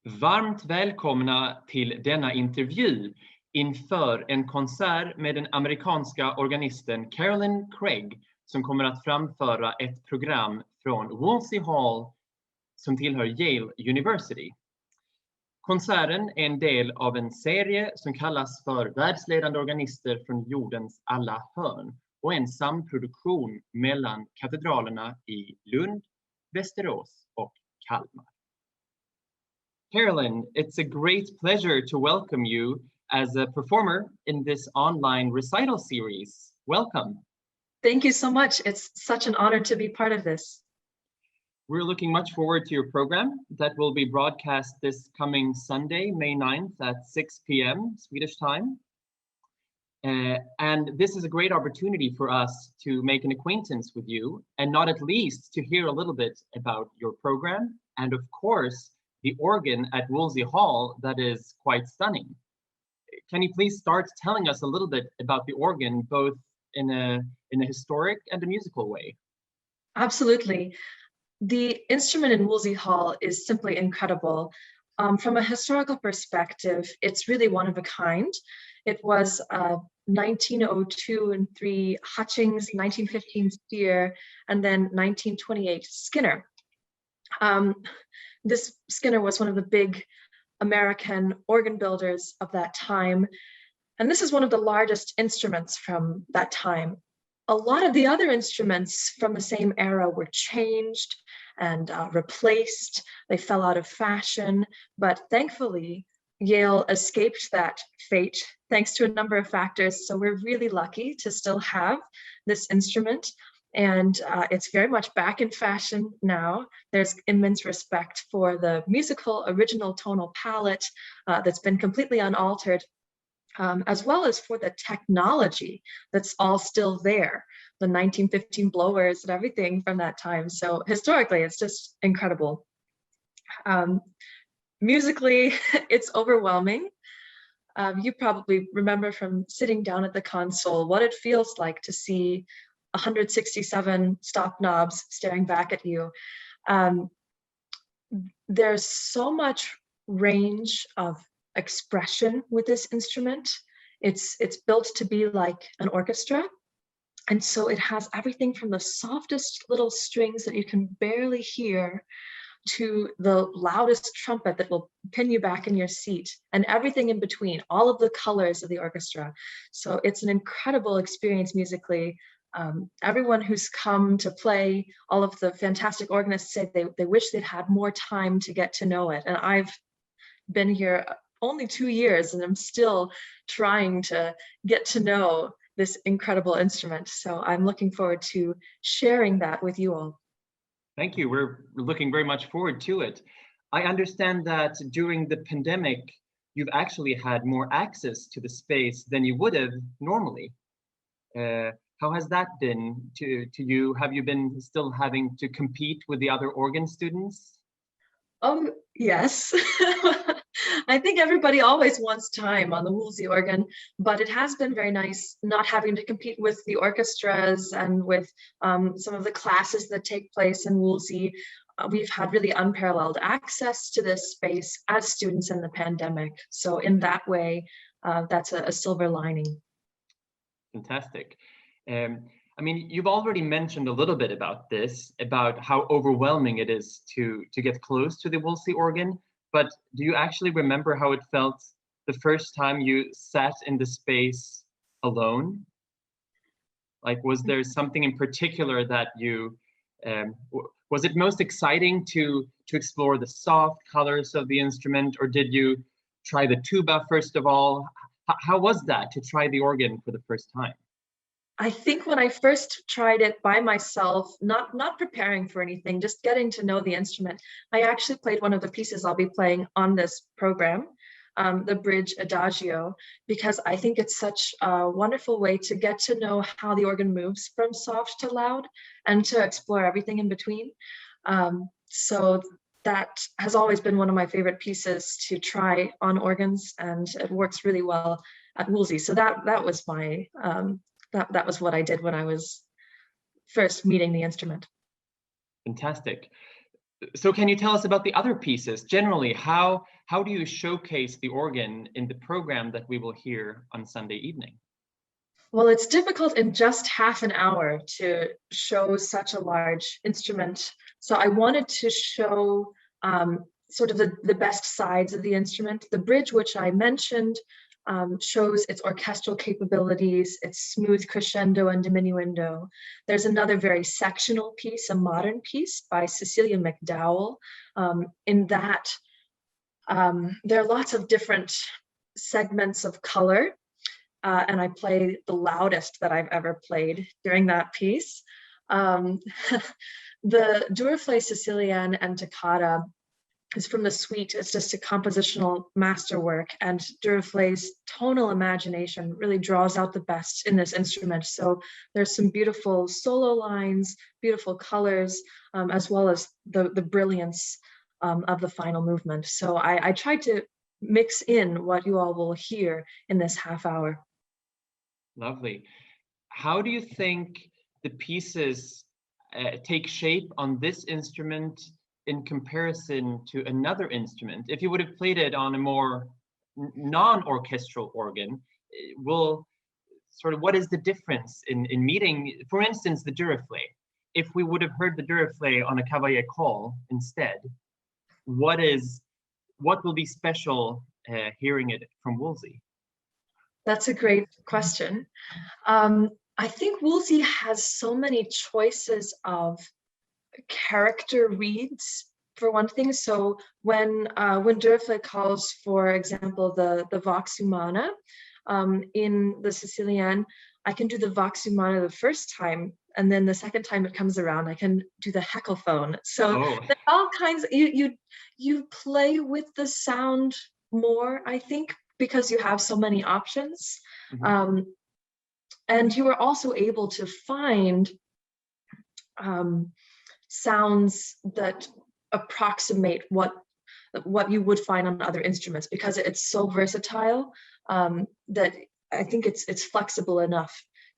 Varmt välkomna till denna intervju inför en konsert med den amerikanska organisten Carolyn Craig som kommer att framföra ett program från Woolsey Hall som tillhör Yale University. Konserten är en del av en serie som kallas för Världsledande organister från jordens alla hörn och en samproduktion mellan katedralerna i Lund, Västerås och Kalmar. Carolyn, it's a great pleasure to welcome you as a performer in this online recital series. Welcome. Thank you so much. It's such an honor to be part of this. We're looking much forward to your program that will be broadcast this coming Sunday, May 9th at 6 p.m. Swedish time. And this is a great opportunity for us to make an acquaintance with you and not at least to hear a little bit about your program and of course the organ at Woolsey Hall that is quite stunning. Can you please start telling us a little bit about the organ, both in a historic and a musical way? Absolutely. The instrument in Woolsey Hall is simply incredible. From a historical perspective, it's really one of a kind. It was 1902 and 3 Hutchings, 1915 Steer, and then 1928 Skinner. This Skinner was one of the big American organ builders of that time. And this is one of the largest instruments from that time. A lot of the other instruments from the same era were changed and replaced. They fell out of fashion, but thankfully, Yale escaped that fate thanks to a number of factors. So we're really lucky to still have this instrument. And it's very much back in fashion now. There's immense respect for the musical original tonal palette that's been completely unaltered, as well as for the technology that's all still there, the 1915 blowers and everything from that time. So historically, it's just incredible. Musically, it's overwhelming. You probably remember from sitting down at the console what it feels like to see 167 stop knobs staring back at you. There's so much range of expression with this instrument. It's built to be like an orchestra. And so it has everything from the softest little strings that you can barely hear to the loudest trumpet that will pin you back in your seat, and everything in between, all of the colors of the orchestra. So it's an incredible experience musically. Everyone who's come to play, all of the fantastic organists say they wish they'd had more time to get to know it. And I've been here only 2 years and I'm still trying to get to know this incredible instrument. So I'm looking forward to sharing that with you all. Thank you. We're looking very much forward to it. I understand that during the pandemic, you've actually had more access to the space than you would have normally. How has that been to you? Have you been still having to compete with the other organ students? Yes. I think everybody always wants time on the Woolsey organ, but it has been very nice not having to compete with the orchestras and with some of the classes that take place in Woolsey. We've had really unparalleled access to this space as students in the pandemic. So in that way, that's a silver lining. Fantastic. I mean, you've already mentioned a little bit about this, about how overwhelming it is to get close to the Woolsey organ, but do you actually remember how it felt the first time you sat in the space alone? Like, was there something in particular that you, was it most exciting to explore the soft colors of the instrument, or did you try the tuba first of all? How was that to try the organ for the first time? I think when I first tried it by myself, not preparing for anything, just getting to know the instrument, I actually played one of the pieces I'll be playing on this program, the bridge Adagio, because I think it's such a wonderful way to get to know how the organ moves from soft to loud and to explore everything in between. So that has always been one of my favorite pieces to try on organs, and it works really well at Woolsey. So that was my that was what I did when I was first meeting the instrument. Fantastic. So can you tell us about the other pieces? Generally, how do you showcase the organ in the program that we will hear on Sunday evening? Well, it's difficult in just half an hour to show such a large instrument. So I wanted to show sort of the best sides of the instrument. The bridge, which I mentioned, shows its orchestral capabilities, its smooth crescendo and diminuendo. There's another very sectional piece, a modern piece by Cecilia McDowell. In that, there are lots of different segments of color, and I play the loudest that I've ever played during that piece. The Duruflé Sicilienne and Toccata is from the suite. It's just a compositional masterwork, and Duruflé's tonal imagination really draws out the best in this instrument. So there's some beautiful solo lines, beautiful colors, as well as the brilliance of the final movement. So I tried to mix in what you all will hear in this half hour. Lovely. How do you think the pieces take shape on this instrument in comparison to another instrument? If you would have played it on a more non-orchestral organ, what is the difference in meeting, for instance, the Duruflé? If we would have heard the Duruflé on a Cavalier call instead, what will be special hearing it from Woolsey? That's a great question. I think Woolsey has so many choices of character reads, for one thing. So when Duruflé calls, for example, the Vox Humana in the Sicilienne, I can do the Vox Humana the first time, and then the second time it comes around, I can do the heckelphone. So there are all kinds. You play with the sound more, I think, because you have so many options. Mm-hmm. And you are also able to find sounds that approximate what you would find on other instruments, because it's so versatile that I think it's flexible enough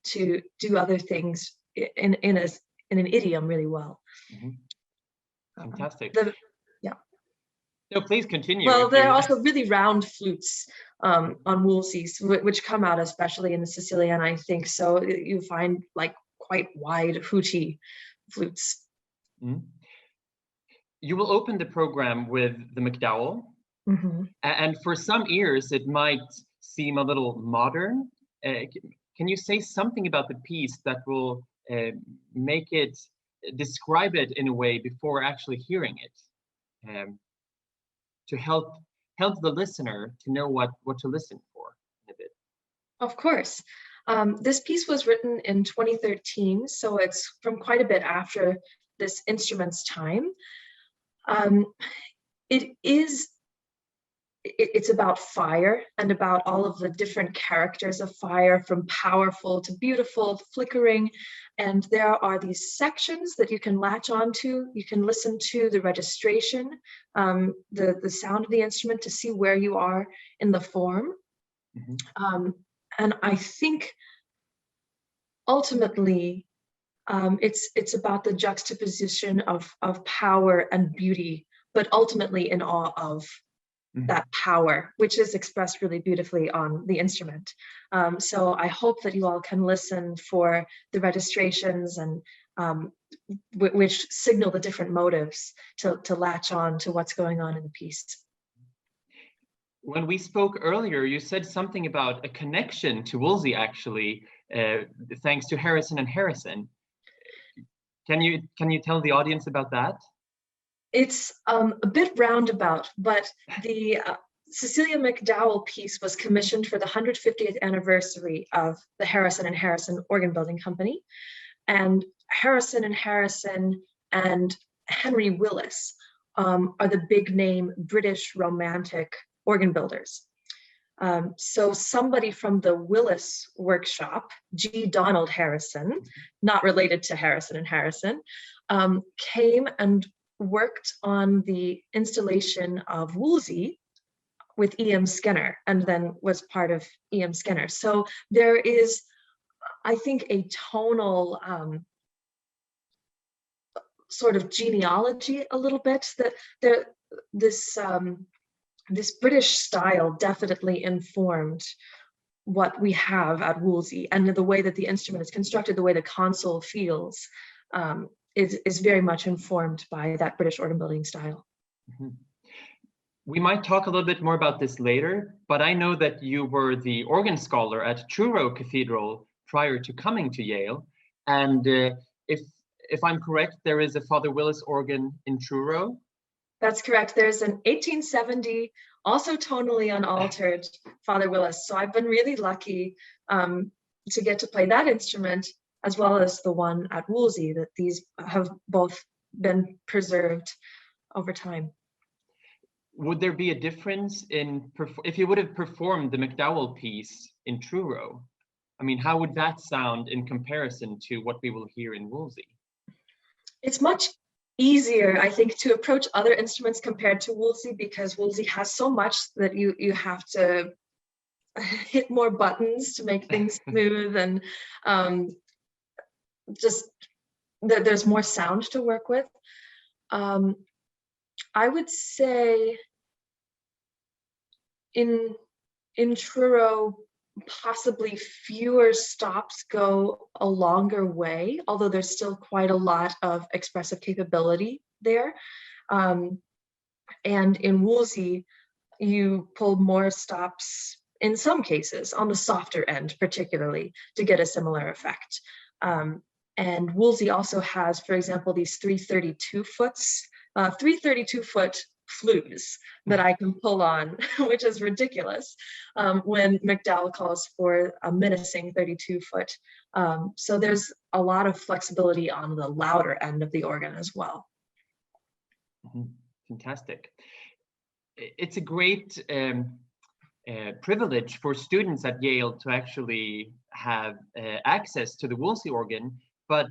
to do other things in an idiom really well. Mm-hmm. Fantastic. Yeah. No, please continue. Well, there are also really round flutes on Woolsey's, which come out especially in the Sicilian, I think. So you find like quite wide, hooty flutes. Mm-hmm. You will open the program with the McDowell. Mm-hmm. And for some ears, it might seem a little modern. Can you say something about the piece that will describe it in a way before actually hearing it? To help the listener to know what to listen for in a bit. Of course. This piece was written in 2013, so it's from quite a bit after this instrument's time. It's about fire and about all of the different characters of fire, from powerful to beautiful, flickering. And there are these sections that you can latch onto. You can listen to the registration, the sound of the instrument, to see where you are in the form. Mm-hmm. And I think ultimately it's about the juxtaposition of power and beauty, but ultimately in awe of that power, which is expressed really beautifully on the instrument. So I hope that you all can listen for the registrations and which signal the different motives to latch on to what's going on in the piece. When we spoke earlier, you said something about a connection to Woolsey, actually, thanks to Harrison and Harrison. Can you tell the audience about that? It's a bit roundabout, but the Cecilia McDowell piece was commissioned for the 150th anniversary of the Harrison and Harrison Organ Building Company. And Harrison and Henry Willis are the big name British Romantic organ builders. So somebody from the Willis workshop, G. Donald Harrison, not related to Harrison and Harrison, came and worked on the installation of Woolsey with E.M. Skinner, and then was part of E.M. Skinner. So there is, I think, a tonal sort of genealogy a little bit, that this British style definitely informed what we have at Woolsey, and the way that the instrument is constructed, the way the console feels, is very much informed by that British organ building style. Mm-hmm. We might talk a little bit more about this later, but I know that you were the organ scholar at Truro Cathedral prior to coming to Yale, and if I'm correct, there is a Father Willis organ in Truro. That's correct. There's an 1870, also tonally unaltered Father Willis. So I've been really lucky to get to play that instrument, as well as the one at Woolsey, that these have both been preserved over time. Would there be a difference in, if you would have performed the MacDowell piece in Truro? I mean, how would that sound in comparison to what we will hear in Woolsey? It's much easier, I think, to approach other instruments compared to Woolsey, because Woolsey has so much that you have to hit more buttons to make things smooth, and just there's more sound to work with. I would say in Truro, possibly fewer stops go a longer way, although there's still quite a lot of expressive capability there. And in Woolsey, you pull more stops in some cases, on the softer end particularly, to get a similar effect. And Woolsey also has, for example, these 332-foot flues that I can pull on, which is ridiculous, when MacDowell calls for a menacing 32-foot. So there's a lot of flexibility on the louder end of the organ as well. Fantastic. It's a great privilege for students at Yale to actually have access to the Woolsey organ, but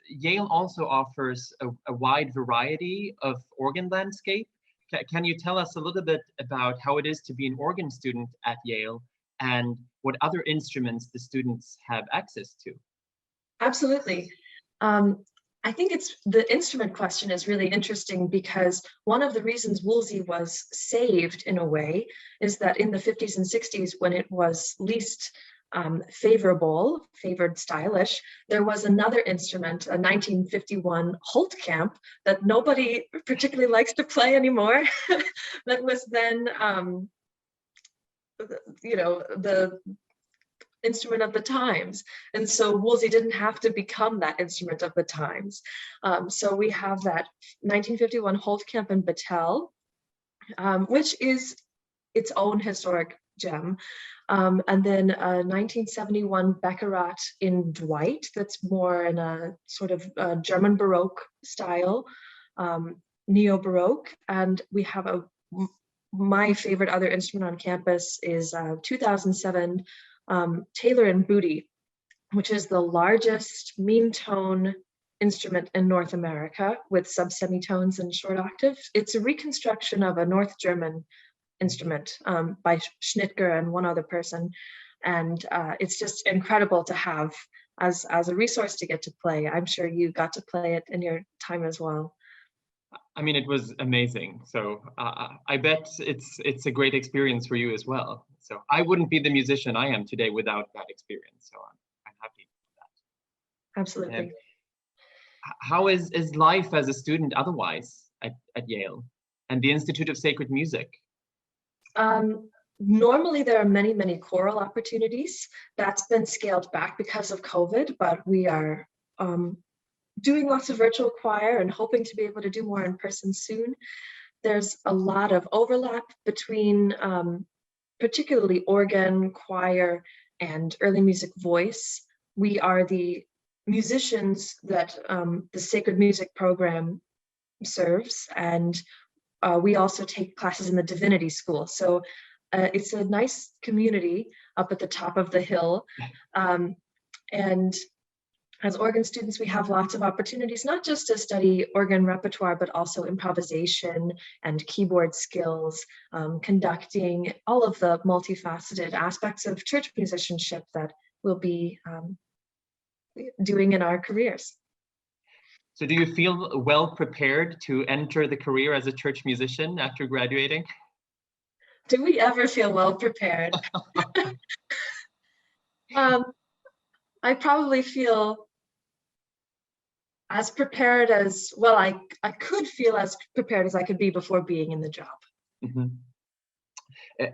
Yale also offers a wide variety of organ landscape. Can you tell us a little bit about how it is to be an organ student at Yale, and what other instruments the students have access to? Absolutely. I think the instrument question is really interesting, because one of the reasons Woolsey was saved in a way is that in the 50s and 60s, when it was least favored stylish, there was another instrument, a 1951 Holtkamp, that nobody particularly likes to play anymore, that was then the instrument of the times. And so Woolsey didn't have to become that instrument of the times. So we have that 1951 Holtkamp and Battelle, which is its own historic gem. And then a 1971 Baccarat in Dwight, that's more in a sort of German Baroque style, neo-Baroque. And we have my favorite other instrument on campus is 2007 Taylor and Booty, which is the largest mean tone instrument in North America with sub-semitones and short octaves. It's a reconstruction of a North German instrument by Schnitger and one other person, and it's just incredible to have as a resource to get to play. I'm sure you got to play it in your time as well. I mean, it was amazing. So I bet it's a great experience for you as well. So I wouldn't be the musician I am today without that experience. So I'm happy with that. Absolutely. How is life as a student otherwise at Yale and the Institute of Sacred Music? Normally there are many, many choral opportunities. That's been scaled back because of COVID, but we are doing lots of virtual choir and hoping to be able to do more in person soon. There's a lot of overlap between particularly organ, choir, and early music voice. We are the musicians that the Sacred Music program serves, and we also take classes in the Divinity School. So it's a nice community up at the top of the hill. And as organ students, we have lots of opportunities, not just to study organ repertoire, but also improvisation and keyboard skills, conducting, all of the multifaceted aspects of church musicianship that we'll be doing in our careers. So do you feel well prepared to enter the career as a church musician after graduating? Do we ever feel well prepared? I probably feel as prepared as, well, I could feel as prepared as I could be before being in the job. Mm-hmm.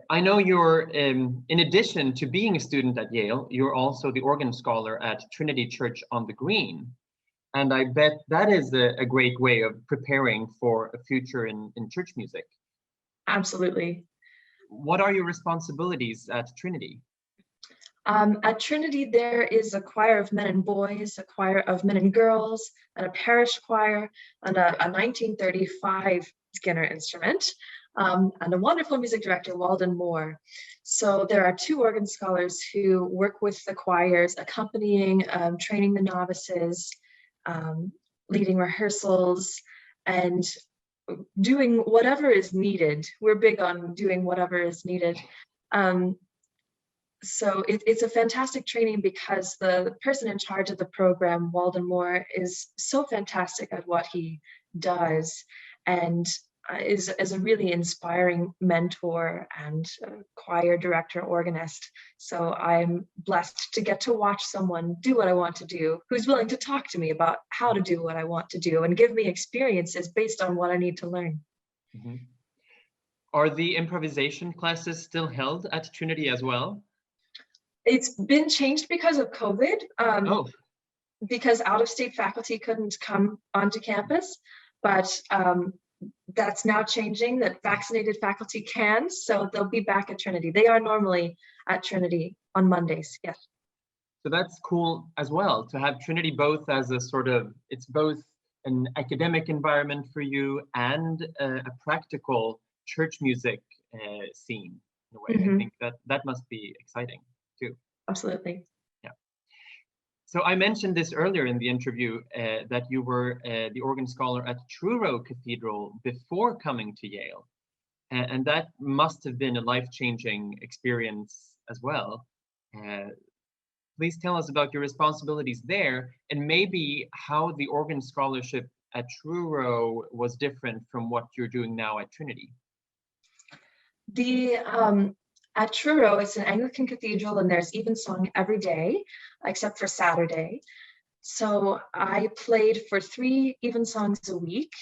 I know you're, in addition to being a student at Yale, you're also the organ scholar at Trinity Church on the Green. And I bet that is a great way of preparing for a future in church music. Absolutely. What are your responsibilities at Trinity? At Trinity, there is a choir of men and boys, a choir of men and girls, and a parish choir, and a 1935 Skinner instrument, and a wonderful music director, Walden Moore. So there are 2 organ scholars who work with the choirs, accompanying, training the novices, leading rehearsals, and doing whatever is needed. We're big on doing whatever is needed. So it's a fantastic training because the person in charge of the program, Walden Moore, is so fantastic at what he does, and is a really inspiring mentor and choir director, organist. So I'm blessed to get to watch someone do what I want to do, who's willing to talk to me about how to do what I want to do and give me experiences based on what I need to learn. Mm-hmm. Are the improvisation classes still held at Trinity as well? It's been changed because of COVID, because out-of-state faculty couldn't come onto campus, but that's now changing, that vaccinated faculty can, so they'll be back at Trinity. They are normally at Trinity on Mondays, yes. So that's cool as well, to have Trinity both as a sort of, it's both an academic environment for you and a practical church music scene in a way. Mm-hmm. I think that must be exciting too. Absolutely. Yeah. So I mentioned this earlier in the interview that you were the organ scholar at Truro Cathedral before coming to Yale. And that must have been a life-changing experience as well. Please tell us about your responsibilities there and maybe how the organ scholarship at Truro was different from what you're doing now at Trinity. At Truro, it's an Anglican cathedral, and there's evensong every day, except for Saturday. So I played for 3 evensongs a week,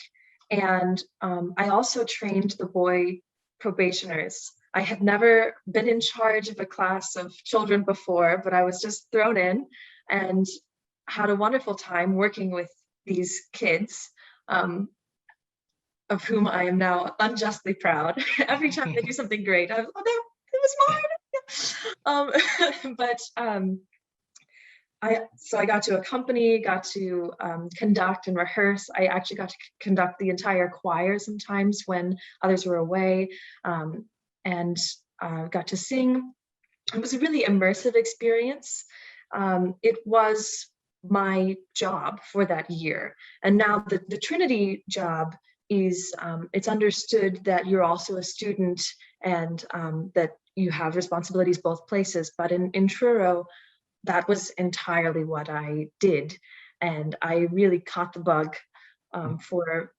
and I also trained the boy probationers. I had never been in charge of a class of children before, but I was just thrown in and had a wonderful time working with these kids, of whom I am now unjustly proud. Every time they do something great, I'm, oh, that was mine. So I got to accompany, got to conduct and rehearse. I actually got to conduct the entire choir sometimes when others were away, and got to sing. It was a really immersive experience. It was my job for that year. And now the Trinity job is, it's understood that you're also a student and that you have responsibilities both places. But in Truro, that was entirely what I did. And I really caught the bug for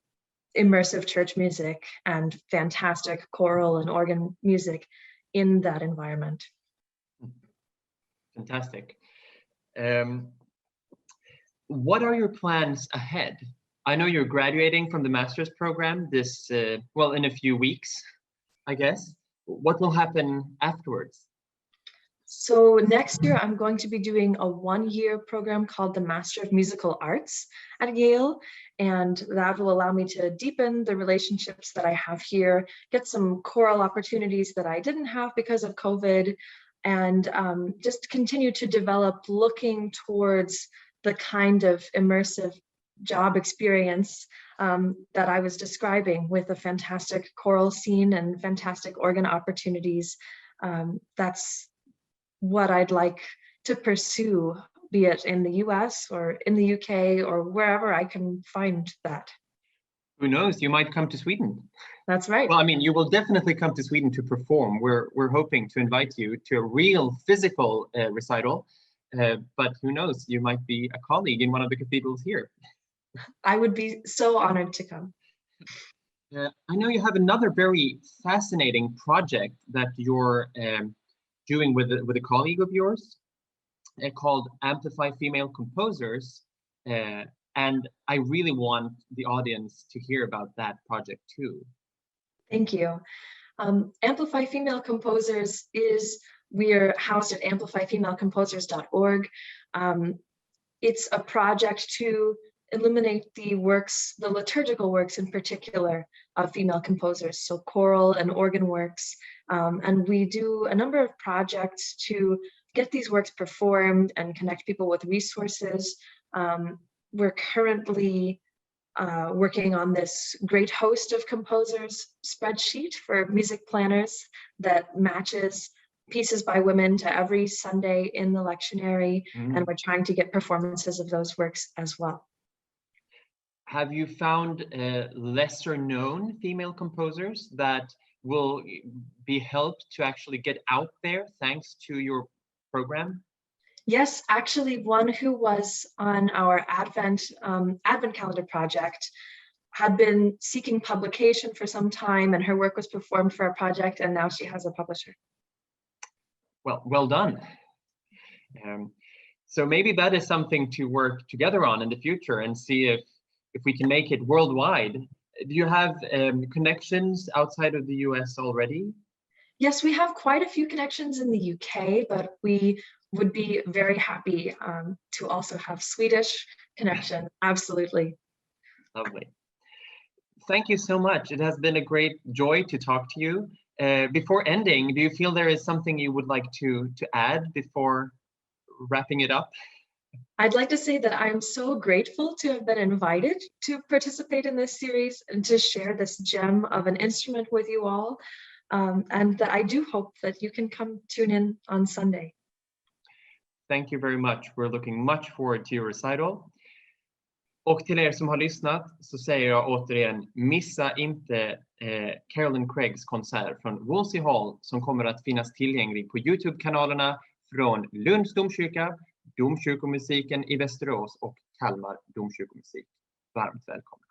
immersive church music and fantastic choral and organ music in that environment. Fantastic. What are your plans ahead? I know you're graduating from the master's program this, well, in a few weeks, I guess. What will happen afterwards? So next year, I'm going to be doing a 1-year program called the Master of Musical Arts at Yale. And that will allow me to deepen the relationships that I have here, get some choral opportunities that I didn't have because of COVID, and just continue to develop looking towards the kind of immersive job experience that I was describing, with a fantastic choral scene and fantastic organ opportunities. That's what I'd like to pursue, be it in the US or in the UK or wherever I can find that. Who knows, you might come to Sweden. That's right. Well, I mean, you will definitely come to Sweden to perform. We're hoping to invite you to a real physical recital, but who knows, you might be a colleague in one of the cathedrals here. I would be so honored to come. I know you have another very fascinating project that you're doing with a colleague of yours called Amplify Female Composers. And I really want the audience to hear about that project too. Thank you. Amplify Female Composers we're housed at amplifyfemalecomposers.org. It's a project to illuminate the liturgical works in particular of female composers, so choral and organ works. And we do a number of projects to get these works performed and connect people with resources. We're currently working on this great host of composers spreadsheet for music planners that matches pieces by women to every Sunday in the lectionary, and we're trying to get performances of those works as well. Have you found lesser known female composers that will be helped to actually get out there thanks to your program? Yes, actually one who was on our Advent calendar project had been seeking publication for some time, and her work was performed for a project, and now she has a publisher. Well done. So maybe that is something to work together on in the future and see if we can make it worldwide. Do you have connections outside of the US already? Yes, we have quite a few connections in the UK, but we would be very happy to also have Swedish connection. Absolutely. Lovely. Thank you so much. It has been a great joy to talk to you. Before ending, do you feel there is something you would like to add before wrapping it up? I'd like to say that I'm so grateful to have been invited to participate in this series and to share this gem of an instrument with you all. And that I do hope that you can come tune in on Sunday. Thank you very much. We're looking much forward to your recital. Och till er som har lyssnat så säger jag återigen, missa inte Carolyn Craigs konsert från Woolsey Hall som kommer att finnas tillgänglig på YouTube-kanalerna från Lunds domkyrka, Domkyrkomusiken i Västerås och Kalmar domkyrkomusik. Varmt välkomna.